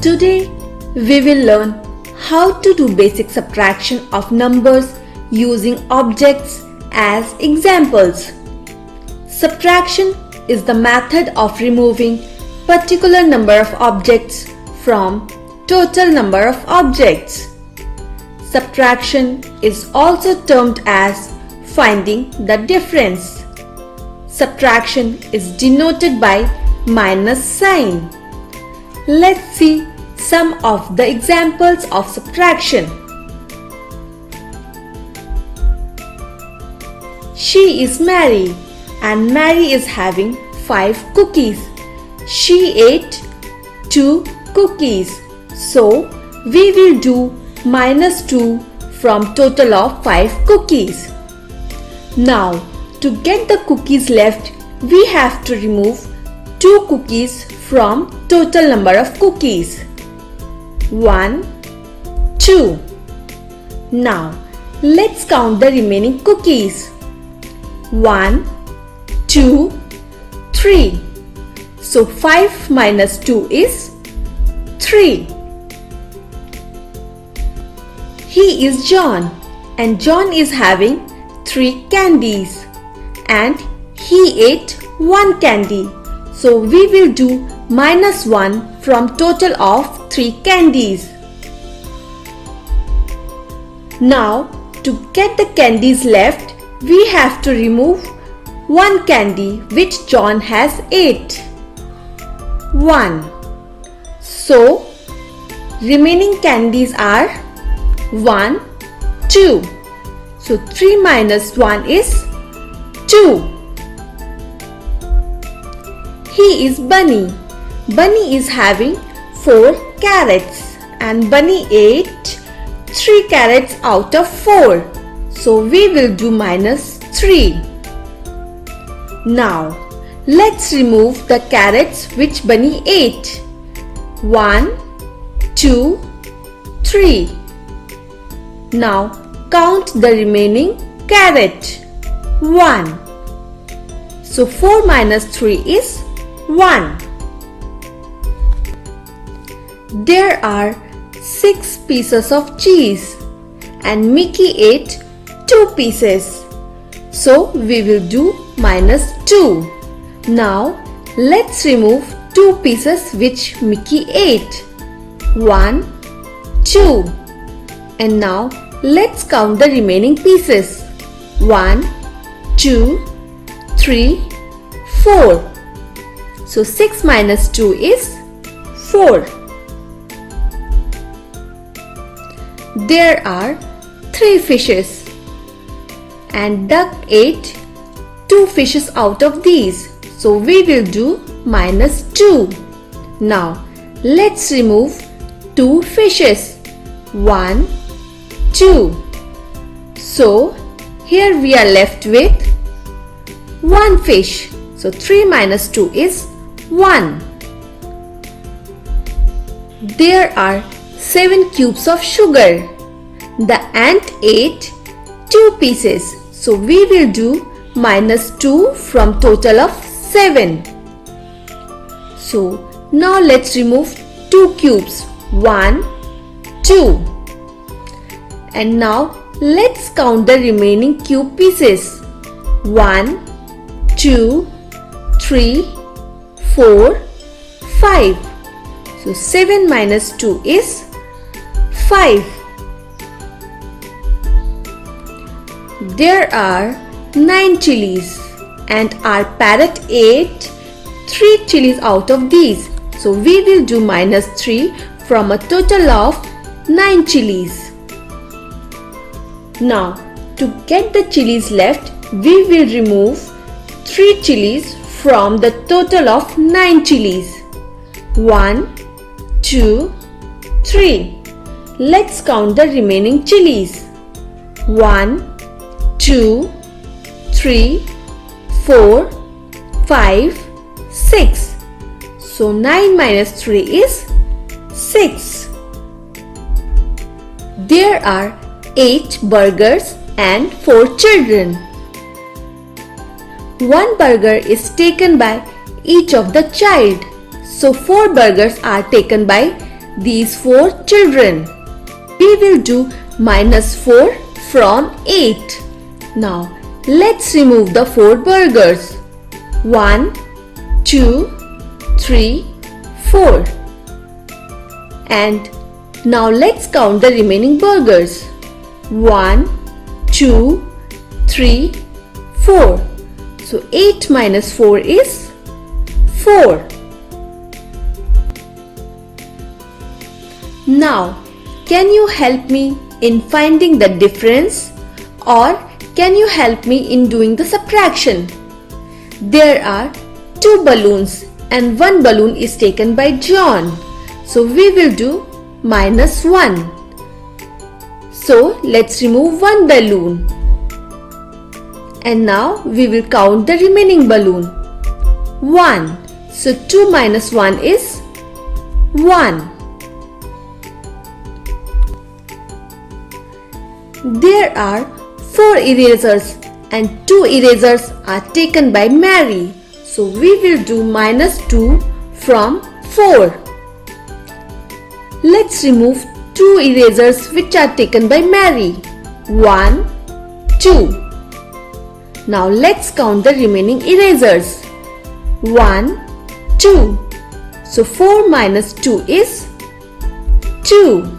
Today we will learn how to do basic subtraction of numbers using objects as examples. Subtraction is the method of removing particular number of objects from total number of objects. Subtraction is also termed as finding the difference. Subtraction is denoted by minus sign. Let's see some of the examples of subtraction. She is Mary and Mary is having 5 cookies. She ate 2 cookies. So we will do minus 2 from total of 5 cookies. Now to get the cookies left, we have to remove 2 cookies from total number of cookies. 1, 2. Now let's count the remaining cookies. 1, 2, 3. So 5 minus 2 is 3. He is John and John is having 3 candies and he ate 1 candy. So we will do minus 1 from total of 3 candies. Now to get the candies left, we have to remove 1 candy which John has ate. 1. So remaining candies are 1, 2. So 3 minus 1 is 2. He is Bunny. Bunny is having 4 carrots and Bunny ate 3 carrots out of 4. So we will do minus 3. Now let's remove the carrots which Bunny ate. 1, 2, 3. Now count the remaining carrot. 1. So 4 minus 3 is 1. There are 6 pieces of cheese and Mickey ate 2 pieces. So we will do minus 2. Now let's remove 2 pieces which Mickey ate. 1, 2. And now let's count the remaining pieces. 1, 2, 3, 4. So 6 minus 2 is 4. There are 3 fishes and duck ate 2 fishes out of these. So we will do minus 2. Now let's remove 2 fishes. 1, 2. So here we are left with 1 fish. So 3 minus 2 is 1. There are 7 cubes of sugar. The ant ate 2 pieces. So we will do minus 2 from total of 7. So now let's remove 2 cubes. 1, 2. And now let's count the remaining cube pieces. 1, 2, 3, 4, 5. So 7 minus 2 is 5. There are 9 chilies and our parrot ate 3 chilies out of these. So we will do minus 3 from a total of 9 chilies. Now to get the chilies left, we will remove 3 chilies from the total of 9 chilies. 1, 2, 3. Let's count the remaining chilies. 1, 2, 3, 4, 5, 6. So 9 minus 3 is 6. There are 8 burgers and 4 children. One burger is taken by each of the child. So 4 burgers are taken by these 4 children. We will do minus 4 from 8. Now let's remove the 4 burgers. 1, 2, 3, 4. And now let's count the remaining burgers. 1, 2, 3, 4. So 8 minus 4 is 4. Now, can you help me in finding the difference, or can you help me in doing the subtraction? There are 2 balloons and 1 balloon is taken by John. So we will do minus 1. So let's remove 1 balloon. And now we will count the remaining balloon. 1. So 2 minus 1 is 1. There are 4 erasers and 2 erasers are taken by Mary. So we will do minus 2 from 4. Let's remove 2 erasers which are taken by Mary. 1, 2. Now let's count the remaining erasers. 1, 2. So 4 minus 2 is 2.